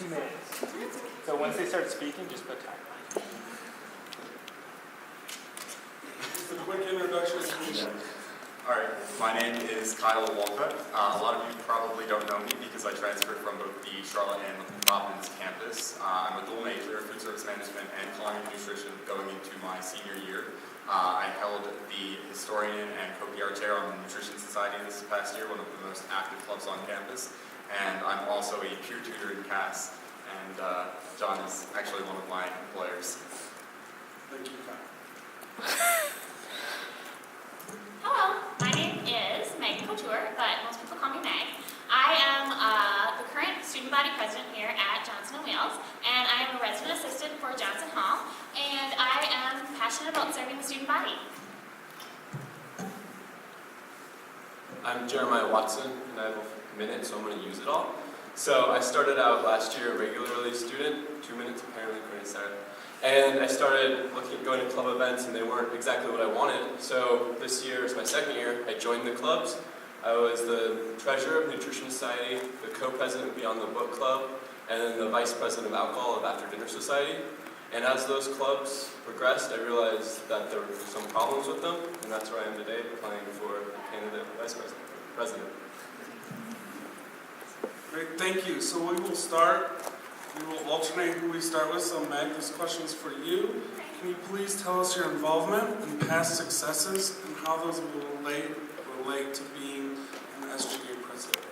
2 minutes. So once they start speaking, just put time. Just a quick introduction. All right, my name is Kyle Walcutt. A lot of you probably don't know me because I transferred from both the Charlotte and Providence campus. I'm a dual major, food service management and culinary nutrition going into my senior year. I held the historian and co-PR chair on the Nutrition Society this past year, one of the most active clubs on campus. And I'm also a peer tutor in CAS, and John is actually one of my employers. Thank you, Kyle. Hello, my name is Meg Couture, but most people call me Meg. I am the current student body president here at Johnson & Wales, and I am a resident assistant for Johnson Hall, and I am passionate about serving the student body. I'm Jeremiah Watson, and I have a minute, so I'm going to use it all. So I started out last year a regularly student, 2 minutes apparently, according to Sarah. And I started going to club events, and they weren't exactly what I wanted. So this year is my second year. I joined the clubs. I was the treasurer of Nutrition Society, the co-president of Beyond the Book Club, and then the vice president of Alcohol of After Dinner Society. And as those clubs progressed, I realized that there were some problems with them, and that's where I am today, applying for candidate vice president. Great, thank you. So we will start. We will alternate who we start with. So Meg, this question is for you. Can you please tell us your involvement and past successes and how those will relate to being an SGA president?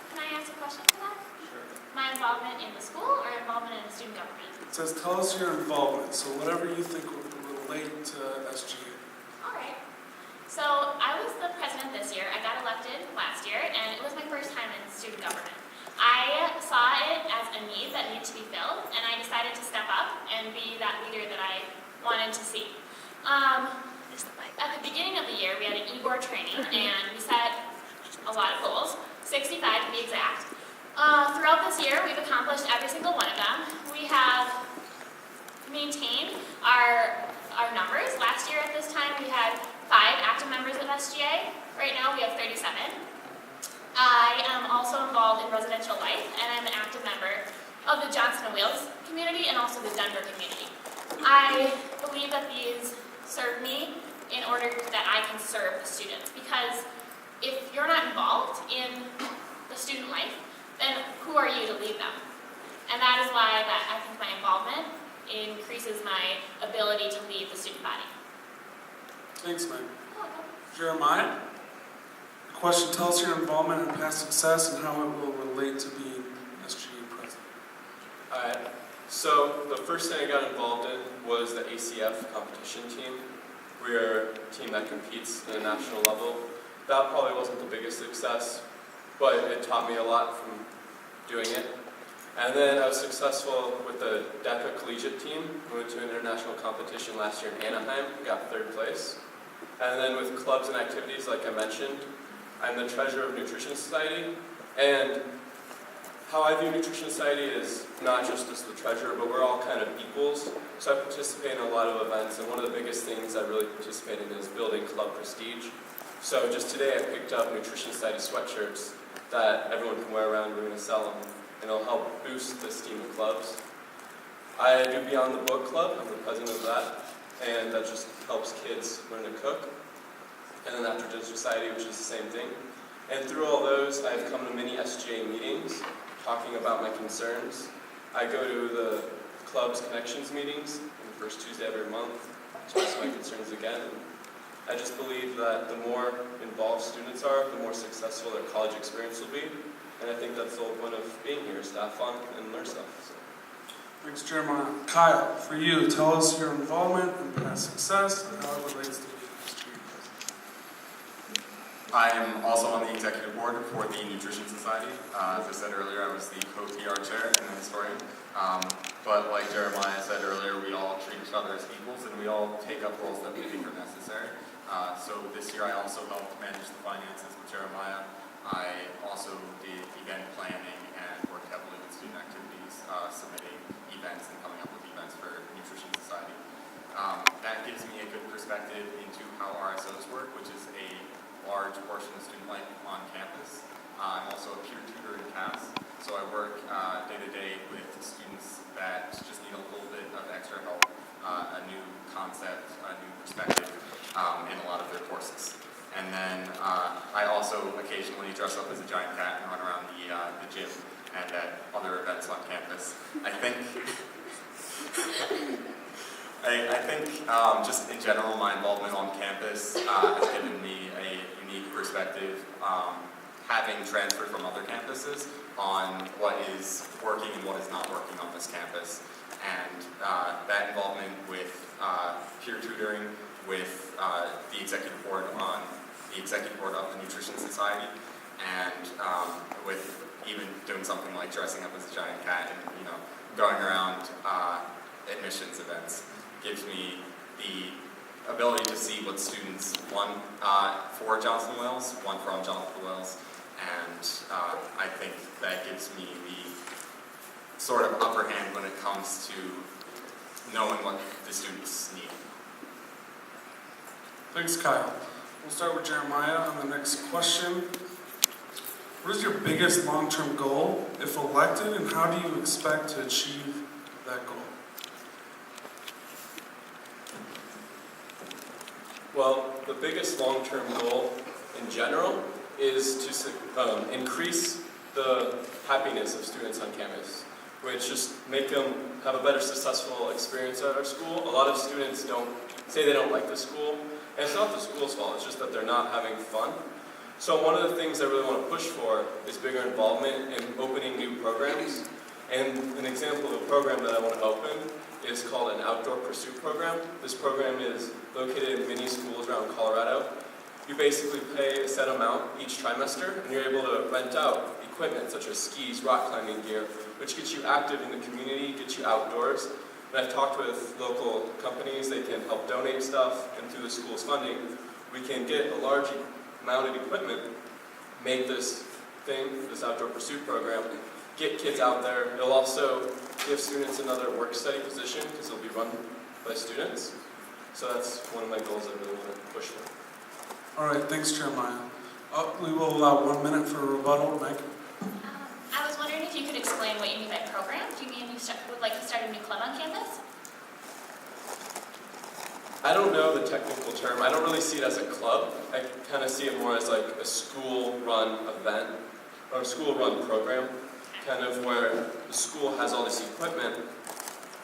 Can I ask a question for that? Sure. My involvement in the school or involvement in the student government? It says tell us your involvement. So whatever you think would relate to SGA. All right. So I was the president this year. I got elected last year, and it was my first time in student government. I saw it as a need that needed to be filled, and I decided to step up and be that leader that I wanted to see. At the beginning of the year, we had an e-board training, and we set a lot of goals, 65 to be exact. Throughout this year, we've accomplished every single one of them. We have maintained our numbers. Last year at this time, we had 5 active members of SGA. Right now, we have 37. I am also involved in residential life, and I'm an active member of the Johnson & Wales community and also the Denver community. I believe that these serve me in order that I can serve the students, because if you're not involved in the student life, then who are you to lead them? And that is why I think my involvement increases my ability to lead the student body. Thanks, Meg. You're welcome. Jeremiah, the question, tell us your involvement and past success and how it will relate to being SGA president. Alright, so the first thing I got involved in was the ACF competition team. We are a team that competes at a national level. That probably wasn't the biggest success, but it taught me a lot from doing it. And then I was successful with the DECA collegiate team. We went to an international competition last year in Anaheim, got 3rd place. And then with clubs and activities, like I mentioned, I'm the treasurer of Nutrition Society. And how I view Nutrition Society is not just as the treasurer, but we're all kind of equals. So I participate in a lot of events, and one of the biggest things I really participate in is building club prestige. So just today I picked up Nutrition Society sweatshirts that everyone can wear around. We're going to sell them, and it'll help boost the esteem of clubs. I do Beyond the Book Club. I'm the president of that, and that just helps kids learn to cook. And then After Dinner Society, which is the same thing. And through all those, I've come to many SGA meetings, talking about my concerns. I go to the club's connections meetings on the first Tuesday every month, express my concerns again. I just believe that the more involved students are, the more successful their college experience will be. And I think that's the whole point of being here, is to have fun and learn stuff. So. Thanks, Jeremiah. Kyle, for you, tell us your involvement and past success and how it relates to being SGA president. I am also on the executive board for the Nutrition Society. As I said earlier, I was the co-PR chair and the historian. But like Jeremiah said earlier, we all treat each other as equals, and we all take up roles that we think are necessary. So this year I also helped manage the finances with Jeremiah. I also did event planning and worked heavily with student activities, submitting events and coming up with events for Nutrition Society. That gives me a good perspective into how RSOs work, which is a large portion of student life on campus. I'm also a peer tutor in CAS, so I work day to day with courses. And then I also occasionally dress up as a giant cat and run around the gym and at other events on campus. I think just in general, my involvement on campus has given me a unique perspective, having transferred from other campuses on what is working and what is not working on this campus. And that involvement with peer tutoring, with the executive board of the Nutrition Society, and with even doing something like dressing up as a giant cat and going around admissions events, gives me the ability to see what students want for Johnson Wales, want from Johnson Wales, and I think that gives me the sort of upper hand when it comes to knowing what the students need. Thanks, Kyle. We'll start with Jeremiah on the next question. What is your biggest long-term goal, if elected, and how do you expect to achieve that goal? Well, the biggest long-term goal in general is to increase the happiness of students on campus, which just make them have a better successful experience at our school. A lot of students say they don't like the school, and it's not the school's fault, it's just that they're not having fun. So one of the things I really want to push for is bigger involvement in opening new programs. And an example of a program that I want to open is called an Outdoor Pursuit Program. This program is located in many schools around Colorado. You basically pay a set amount each trimester, and you're able to rent out equipment such as skis, rock climbing gear, which gets you active in the community, gets you outdoors. And I've talked with local companies, they can help donate stuff, and through the school's funding, we can get a large amount of equipment, make this outdoor pursuit program, get kids out there. It'll also give students another work study position because it'll be run by students. So that's one of my goals I really want to push for. All right, thanks, Jeremiah. We will allow 1 minute for a rebuttal. Meg? I was wondering if you could explain what you mean by program. Do you mean you would like to start a new club on campus? I don't know the technical term. I don't really see it as a club. I kind of see it more as like a school-run event or a school-run program, kind of where the school has all this equipment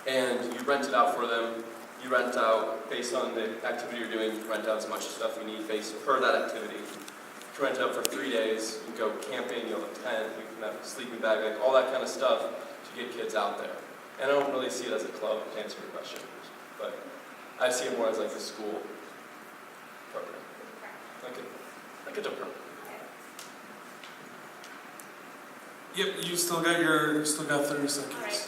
and you rent it out for them. You rent out based on the activity you're doing. You rent out as much stuff you need based per that activity. You can rent it out for 3 days. You can go camping. You have a tent. You can have a sleeping bag, like all that kind of stuff to get kids out there. And I don't really see it as a club to answer your question, but I see it more as like a school program, like a diploma. Yep, you still got 30 seconds. All right.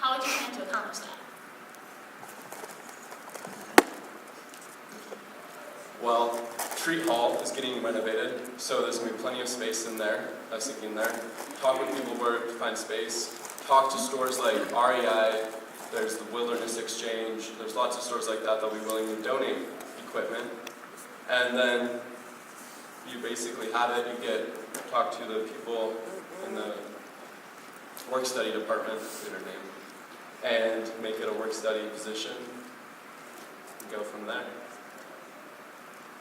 How would you plan to accomplish that? Well, Treat Hall is getting renovated, so there's going to be plenty of space in there. I was thinking there. Talk with people where to find space. Talk to stores like REI. There's the Wilderness Exchange. There's lots of stores like that that'll be willing to donate equipment. And then you basically have it. You talk to the people in the work study department, get her name, and make it a work study position. And go from there.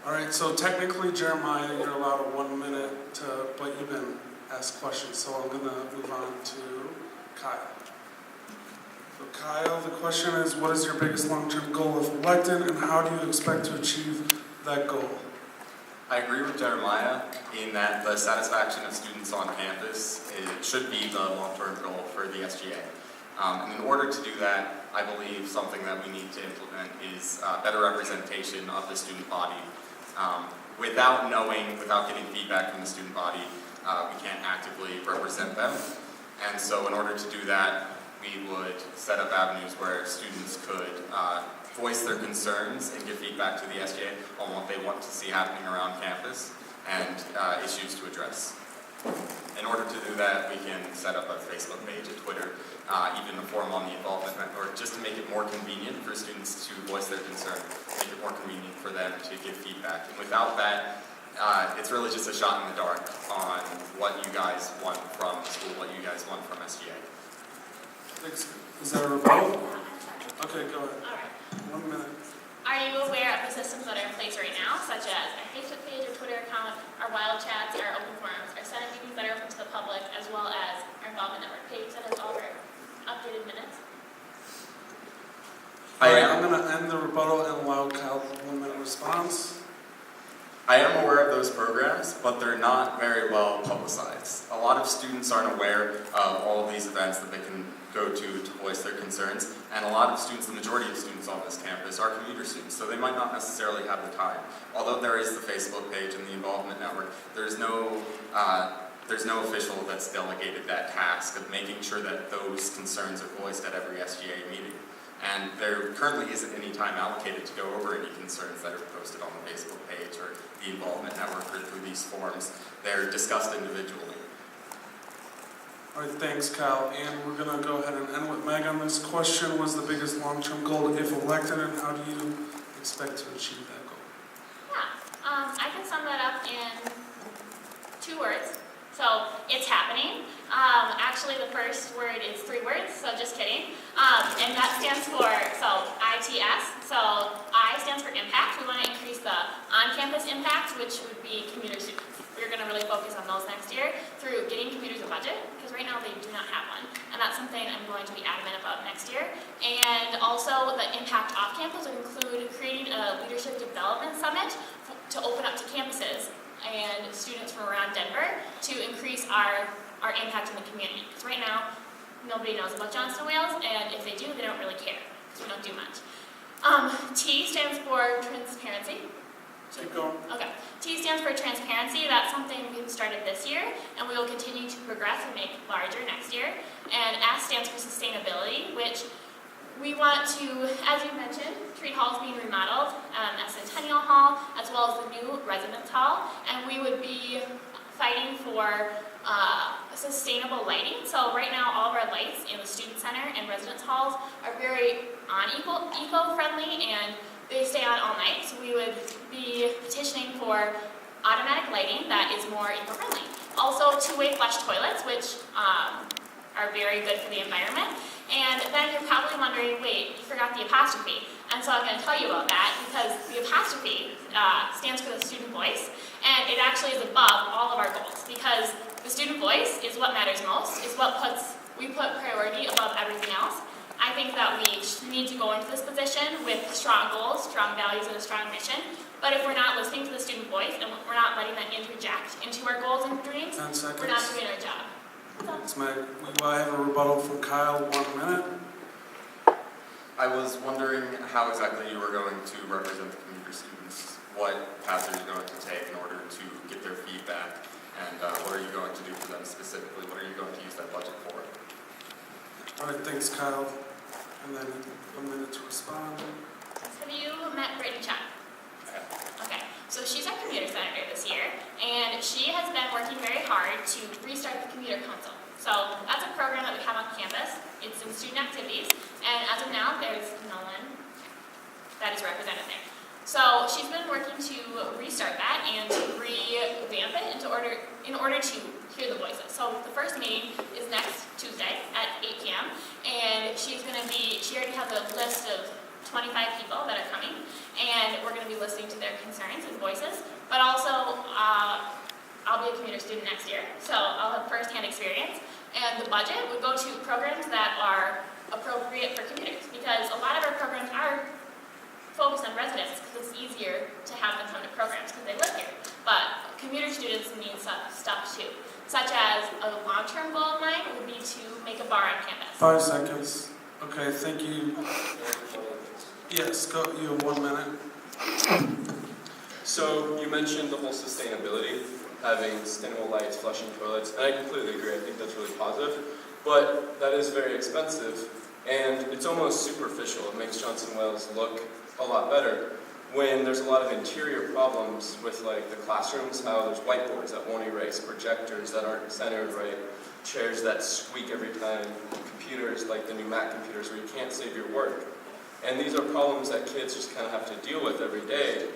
All right, so technically, Jeremiah, you're allowed 1 minute but you've been asked questions, so I'm going to move on to Kyle. So Kyle, the question is, what is your biggest long-term goal if elected, and how do you expect to achieve that goal? I agree with Jeremiah in that the satisfaction of students on campus should be the long-term goal for the SGA. And in order to do that, I believe something that we need to implement is better representation of the student body. Without getting feedback from the student body, we can't actively represent them. And so in order to do that, we would set up avenues where students could voice their concerns and give feedback to the SGA on what they want to see happening around campus and issues to address. In order to do that, we can set up a Facebook page, a Twitter, even a forum on the involvement network, just to make it more convenient for students to voice their concern, make it more convenient for them to give feedback. And without that, it's really just a shot in the dark on what you guys want from school, what you guys want from SGA. Thanks. Is that a rebuttal? Okay, go ahead. All right. 1 minute. Are you aware of the systems that are in place right now, such as our Facebook page, our Twitter account, our wild chats, our open forums, our Senate meetings that are open to the public, as well as our involvement network page that has all of our updated minutes? I'm going to end the rebuttal and allow Kyle 1 minute response. I am aware of those programs, but they're not very well publicized. A lot of students aren't aware of all of these events that they can go to voice their concerns, and a lot of students, the majority of students on this campus, are commuter students, so they might not necessarily have the time. Although there is the Facebook page and the involvement network, there's no official that's delegated that task of making sure that those concerns are voiced at every SGA meeting. And there currently isn't any time allocated to go over any concerns that are posted on the Facebook page or the involvement network or through these forums. They're discussed individually. All right, thanks, Kyle. And we're going to go ahead and end with Meg on this question. What's the biggest long-term goal if elected, and how do you expect to achieve that goal? Yeah, I can sum that up in 2 words. So, it's happening. Actually, the first word is 3 words, so just kidding. And that stands for, ITS. So, I stands for impact. We want to increase the on-campus impact, which would be commuter students. We're going to really focus on those next year through getting commuters a budget, because right now they do not have one. And that's something I'm going to be adamant about next year. And also, the impact off-campus would include creating a leadership development summit to open up to campuses and students from around Denver to increase our impact in the community. Because right now, nobody knows about Johnston Wales, and if they do, they don't really care, because we don't do much. T stands for transparency. Keep going. Okay. T stands for transparency. That's something we've started this year, and we will continue to progress and make larger next year. And S stands for sustainability, which we want to, as you mentioned, Treat Hall is being remodeled, a Centennial Hall, as well as the new Residence Hall, and we would be fighting for sustainable lighting. So right now, all of our lights in the Student Center and Residence Halls are very eco-friendly, and they stay on all night. So we would be petitioning for automatic lighting that is more eco-friendly. Also, 2-way flush toilets, which are very good for the environment. And then you're probably wondering, wait, you forgot the apostrophe. And so I'm going to tell you about that, because the apostrophe stands for the student voice, and it actually is above all of our goals, because the student voice is what matters most, is what we put priority above everything else. I think that we need to go into this position with strong goals, strong values, and a strong mission. But if we're not listening to the student voice, and we're not letting them interject into our goals and dreams, 10 seconds. we're not doing our job. Thanks, Meg. I have a rebuttal from Kyle, 1 minute. I was wondering how exactly you were going to represent the commuter students. What paths are you going to take in order to get their feedback? And what are you going to do for them specifically? What are you going to use that budget for? All right, thanks, Kyle. And then 1 minute to respond. Have you met Brittany Chung? Okay, so she's our commuter senator this year, and she has been working very hard to restart the commuter council. So that's a program that we have on campus. It's in student activities, and as of now, there's no one that is represented there. So she's been working to restart that and to revamp it in order to hear the voices. So the first meeting is next Tuesday at 8 p.m. and she already has a list of 25 people that are coming, and we're going to be listening to their concerns and voices. But also, I'll be a commuter student next year, so I'll have first-hand experience. And the budget would go to programs that are appropriate for commuters, because a lot of our programs are focused on residents, because it's easier to have them come to programs because they live here. But commuter students need stuff too, such as a long-term goal of mine would be to make a bar on campus. 5 seconds. Okay, thank you. Yes, go. You have 1 minute. So you mentioned the whole sustainability, having sustainable lights, flushing toilets, and I completely agree. I think that's really positive. But that is very expensive, and it's almost superficial. It makes Johnston Wales look a lot better when there's a lot of interior problems with like the classrooms, how there's whiteboards that won't erase, projectors that aren't centered right, chairs that squeak every time, computers like the new Mac computers where you can't save your work. And these are problems that kids just kind of have to deal with every day.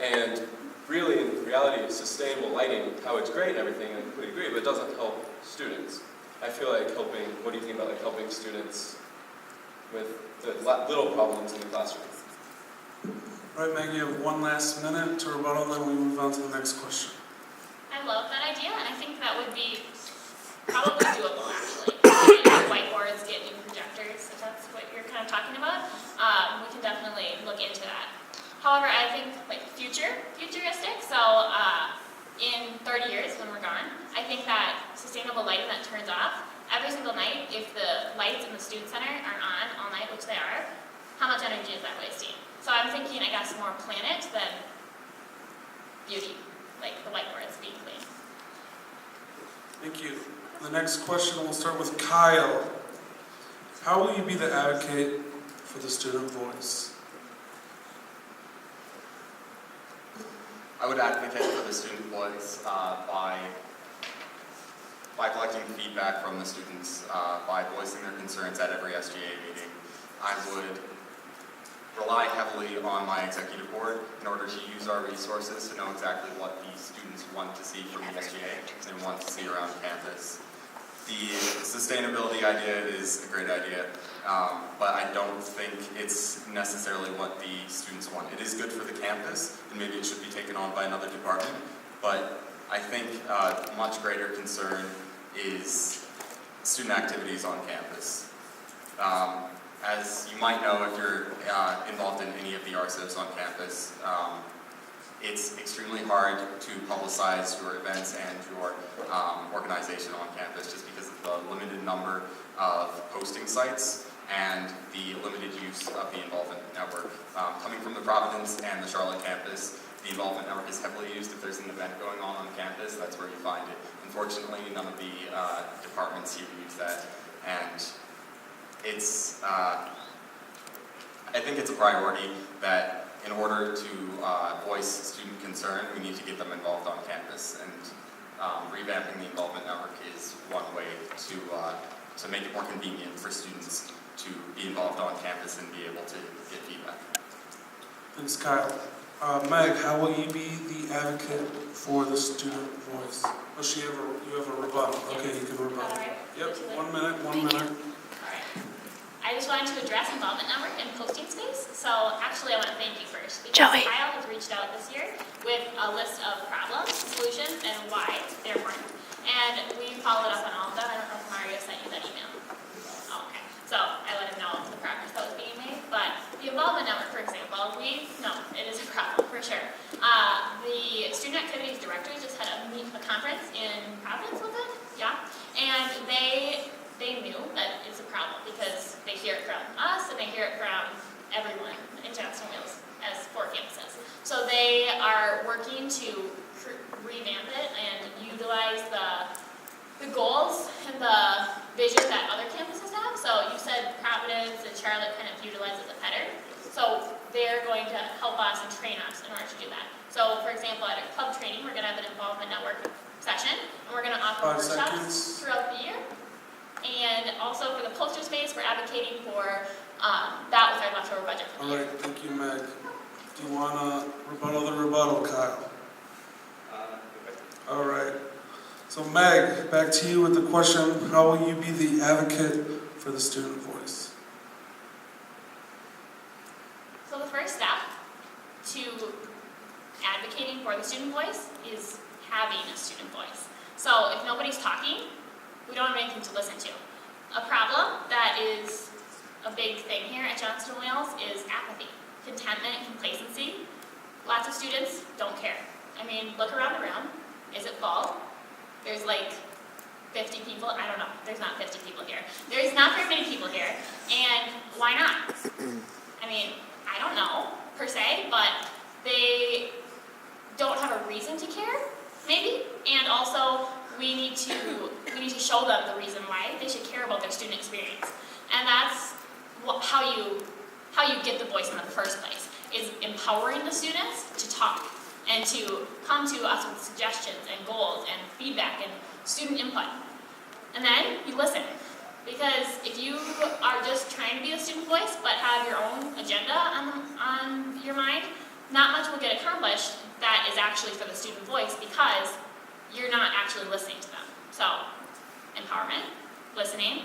And really, in reality, sustainable lighting, how it's great and everything, I completely agree, but it doesn't help students. I feel like what do you think about like helping students with the little problems in the classroom? All right, Meg, you have one last minute to rebuttal, then we move on to the next question. I love that idea, and I think that would be probably doable, actually. Get whiteboards, get new projectors, if that's what you're kind of talking about. We can definitely look into that. However, I think like futuristic, so in 30 years when we're gone, I think that sustainable lighting that turns off every single night, if the lights in the student center are on all night, which they are, how much energy is that wasting? So I'm thinking, I guess, more planet than beauty, like the whiteboards being clean. Thank you. The next question will start with Kyle. How will you be the advocate for the student voice? I would advocate for the student voice by collecting feedback from the students, by voicing their concerns at every SGA meeting. I would rely heavily on my executive board in order to use our resources to know exactly what the students want to see from the SGA and want to see around campus. The sustainability idea is a great idea, but I don't think it's necessarily what the students want. It is good for the campus, and maybe it should be taken on by another department, but I think a much greater concern is student activities on campus. As you might know, if you're involved in any of the RSOs on campus, it's extremely hard to publicize your events and your organization on campus just because of the limited number of posting sites and the limited use of the involvement network. Coming from the Providence and the Charlotte campus, the involvement network is heavily used. If there's an event going on campus, that's where you find it. Unfortunately, none of the departments here use that, and it's, I think it's a priority that in order to voice student concern, we need to get them involved on campus, and revamping the involvement network is one way to make it more convenient for students to be involved on campus and be able to get feedback. Thanks, Kyle. Meg, how will you be the advocate for the student voice? Oh, you have a rebuttal. Okay, you can rebuttal. All right. Yep, 1 minute, 1 minute. Alright. I just wanted to address involvement network and posting space. So actually I want to thank you first because Kyle has reached out this year with a list of problems, solutions, and why they're important. And we followed up on all of them. I don't know if Mario sent you that email. Oh, okay. So I let him know the progress that was being made. But the involvement network, for example, we know it is a problem for sure. The student activities directors just had a conference in Providence, was it? Yeah. And they knew that it's a problem because they hear it from us and they hear it from everyone in Jackson Wheels as 4 campuses. So they are working to revamp it and utilize the goals and the vision that other campuses have. So you said Providence and Charlotte kind of utilizes it better. So they're going to help us and train us in order to do that. So for example, at a club training, we're going to have an involvement network session, and we're going to offer 5 workshops seconds. throughout the year. And also for the poster space, we're advocating for that with our leftover budget for the All year. right, thank you, Meg. Do you want to rebuttal the rebuttal, Kyle? All right. So Meg, back to you with the question, how will you be the advocate for the student voice? So the first step to advocating for the student voice is having a student voice. So if nobody's talking, we don't have anything to listen to. A problem that is a big thing here at Johnston Wales is apathy, contentment, complacency. Lots of students don't care. I mean, look around the room. Is it full? There's like 50 people. I don't know. There's not 50 people here. There's not very many people here. And why not? I mean, I don't know, per se, but they don't have a reason to care, maybe. And also, we need to show them the reason why they should care about their student experience. And that's how you get the voice in the first place, is empowering the students to talk and to come to us with suggestions and goals and feedback and student input. And then you listen. Because if you are just trying to be the student voice but have your own agenda on your mind, not much will get accomplished that is actually for the student voice because you're not actually listening to them. So, empowerment, listening,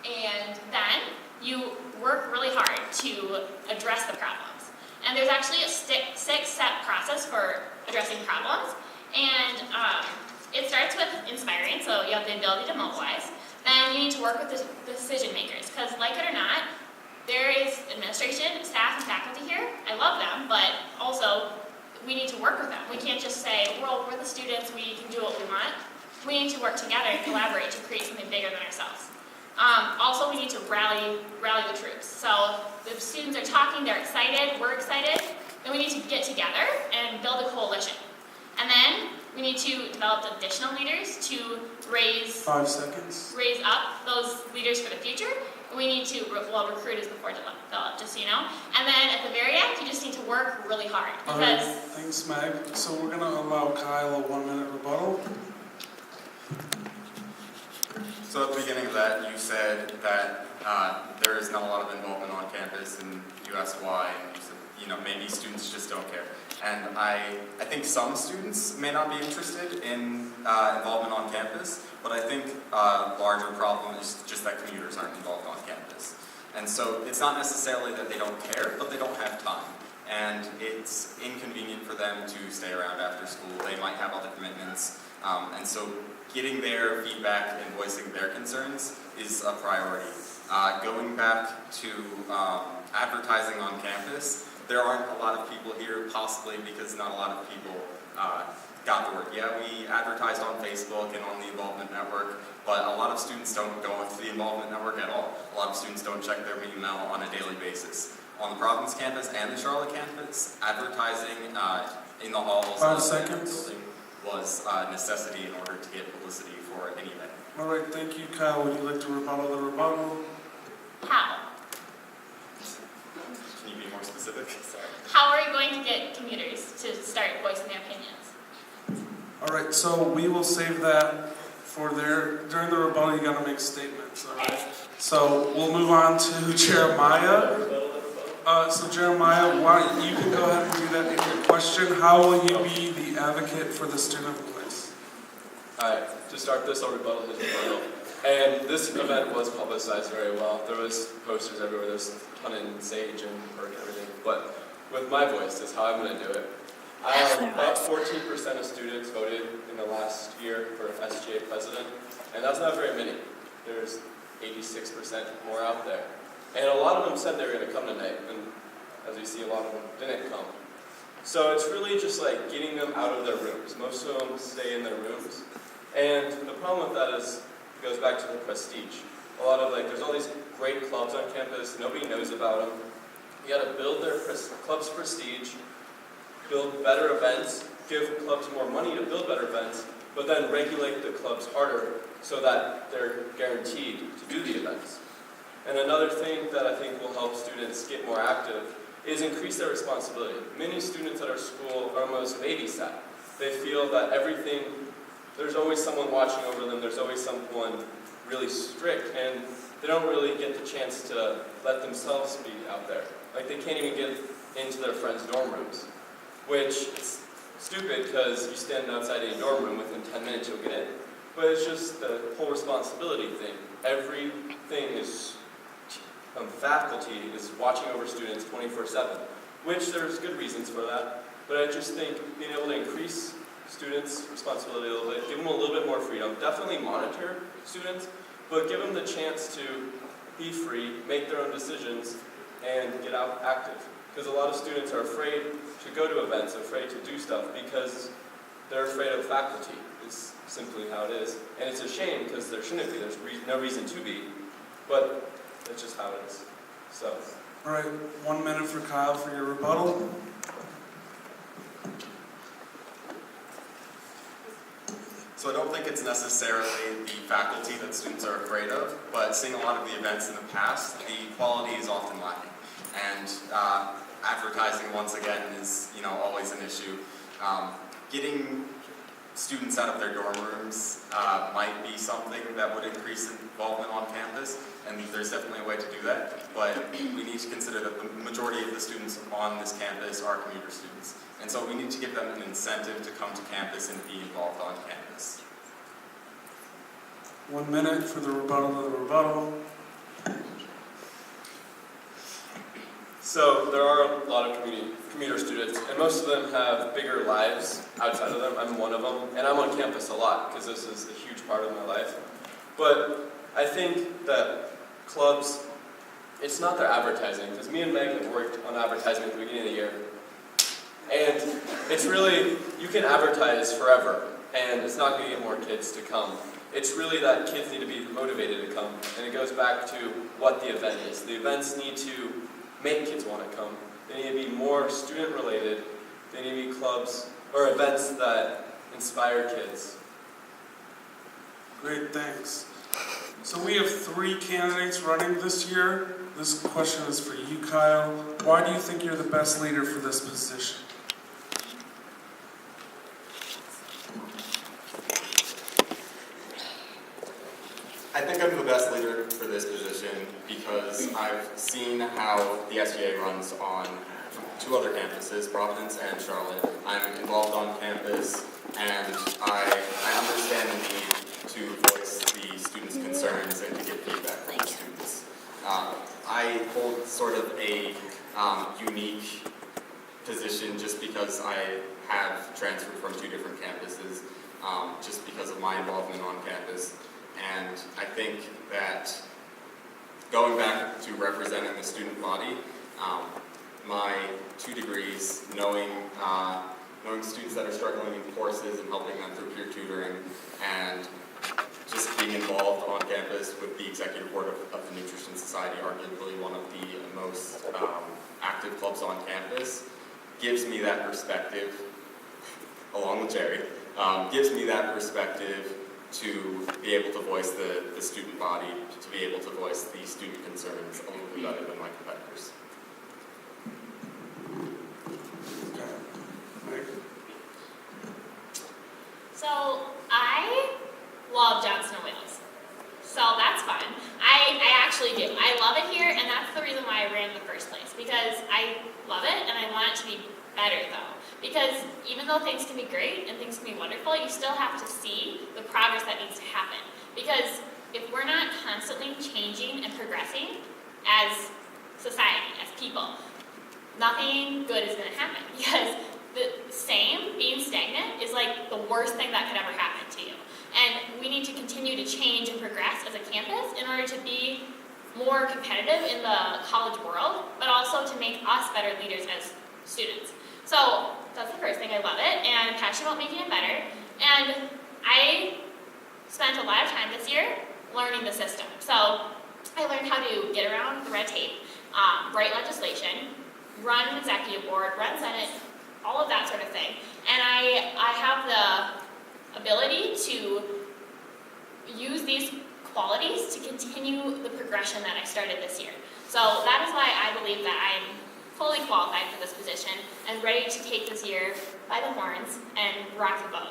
and then you work really hard to address the problems. And there's actually a six-step process for addressing problems. And it starts with inspiring, so you have the ability to mobilize. Then you need to work with the decision makers, because like it or not, there is administration, staff, and faculty here. I love them, but also we need to work with them. We can't just say, well, we're the students, we can do what we want. We need to work together and collaborate to create something bigger than ourselves. Also, we need to rally the troops. So the students are talking, they're excited, we're excited. Then we need to get together and build a coalition. And then we need to develop additional leaders to raise 5 seconds. Raise up those leaders for the future. We need to, well, recruit is before develop, just so you know. And then at the very end, you just need to work really hard. All right, thanks, Meg. So we're gonna allow Kyle a 1-minute rebuttal. So at the beginning of that, you said that there is not a lot of involvement on campus, and you asked why, and you said, maybe students just don't care. And I think some students may not be interested in involvement on campus, but I think a larger problem is just that commuters aren't involved on campus. And so it's not necessarily that they don't care, but they don't have time. And it's inconvenient for them to stay around after school. They might have other commitments. And so getting their feedback and voicing their concerns is a priority. Going back to advertising on campus, there aren't a lot of people here, possibly because not a lot of people got the word. Yeah, we advertised on Facebook and on the Involvement Network, but a lot of students don't go into the Involvement Network at all. A lot of students don't check their email on a daily basis. On the Providence campus and the Charlotte campus, advertising in the halls of the building was a necessity in order to get publicity for any event. All right, thank you, Kyle. Would you like to rebuttal the rebuttal? How? Can you be more specific? Sorry. How are you going to get commuters to start voicing their opinions? All right, so we will save that for during the rebuttal. You got to make statements. All right. So we'll move on to Jeremiah. So Jeremiah, you can go ahead and do that in your question. How will you be the advocate for the student voice? Alright, to start this, I'll rebuttal his rebuttal. And this event was publicized very well. There was posters everywhere. There's a ton in Sage and Perk and everything. But with my voice is how I'm going to do it. About 14% of students voted in the last year for SGA president, and that's not very many. There's 86% more out there. And a lot of them said they were going to come tonight, and as you see, a lot of them didn't come. So it's really just like getting them out of their rooms. Most of them stay in their rooms. And the problem with that is, it goes back to the prestige. A lot of there's all these great clubs on campus, nobody knows about them. You got to build their club's prestige, build better events, give clubs more money to build better events, but then regulate the clubs harder so that they're guaranteed to do the events. And another thing that I think will help students get more active is increase their responsibility. Many students at our school are almost babysat. They feel that there's always someone watching over them, there's always someone really strict, and they don't really get the chance to let themselves be out there. Like they can't even get into their friends' dorm rooms, which is stupid because you stand outside a dorm room, within 10 minutes you'll get in. But it's just the whole responsibility thing. Everything is faculty is watching over students 24/7, which there's good reasons for that. But I just think being able to increase students' responsibility a little bit, give them a little bit more freedom, definitely monitor students, but give them the chance to be free, make their own decisions, and get out active. Because a lot of students are afraid to go to events, afraid to do stuff, because they're afraid of faculty. It's simply how it is. And it's a shame, because there shouldn't be. There's no reason to be. But it's just how it is. So. All right, 1 minute for Kyle for your rebuttal. So I don't think it's necessarily the faculty that students are afraid of, but seeing a lot of the events in the past, the quality is often lacking. And advertising, once again, is always an issue. Getting students out of their dorm rooms might be something that would increase involvement on campus, and there's definitely a way to do that, but we need to consider that the majority of the students on this campus are commuter students, and so we need to give them an incentive to come to campus and be involved on campus. 1 minute for the rebuttal of the rebuttal. So there are a lot of commuter students, and most of them have bigger lives outside of them. I'm one of them, and I'm on campus a lot because this is a huge part of my life. But I think that clubs, it's not their advertising, because me and Meg have worked on advertising at the beginning of the year. And it's really, you can advertise forever, and it's not going to get more kids to come. It's really that kids need to be motivated to come, and it goes back to what the event is. The events need to make kids want to come. They need to be more student-related. They need to be clubs or events that inspire kids. Great, thanks. So we have 3 candidates running this year. This question is for you, Kyle. Why do you think you're the best leader for this position? I think I'm the best leader for this position because I've seen how the SGA runs on 2 other campuses, Providence and Charlotte. I'm involved on campus, and I understand the need to voice the students' concerns and to get feedback from the students. I hold sort of a unique position just because I have transferred from 2 different campuses, just because of my involvement on campus. And I think that going back to representing the student body, my 2 degrees, knowing students that are struggling in courses and helping them through peer tutoring, and just being involved on campus with the executive board of the Nutrition Society, arguably one of the most active clubs on campus, gives me that perspective, along with Jerry, gives me that perspective to be able to voice the student body, to be able to voice the student concerns a little bit better than my competitors. So I love Johnson & Wales. So that's fun. I actually do. I love it here, and that's the reason why I ran in the first place, because I love it and I want it to be better though. Because even though things can be great and things can be wonderful, you still have to see the progress that needs to happen. Because if we're not constantly changing and progressing as society, as people, nothing good is going to happen. Because the same, being stagnant, is like the worst thing that could ever happen to you. And we need to continue to change and progress as a campus in order to be more competitive in the college world, but also to make us better leaders as students. So that's the first thing. I love it, and I'm passionate about making it better. And I spent a lot of time this year learning the system. So I learned how to get around the red tape, write legislation, run an executive board, run Senate, all of that sort of thing. And I have the ability to use these qualities to continue the progression that I started this year. So that is why I believe that I'm fully qualified for this position and ready to take this year by the horns and rock the boat.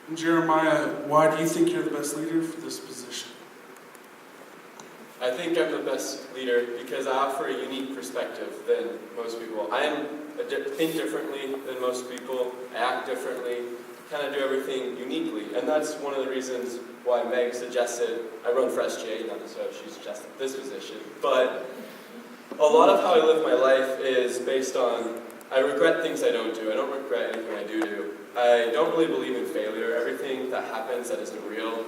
And Jeremiah, why do you think you're the best leader for this position? I think I'm the best leader because I offer a unique perspective than most people. I think differently than most people. I act differently, kind of do everything uniquely. And that's one of the reasons why Meg suggested I run for SGA, not necessarily she suggested this position. But a lot of how I live my life is based on, I regret things I don't do. I don't regret anything I do. I don't really believe in failure. Everything that happens that isn't real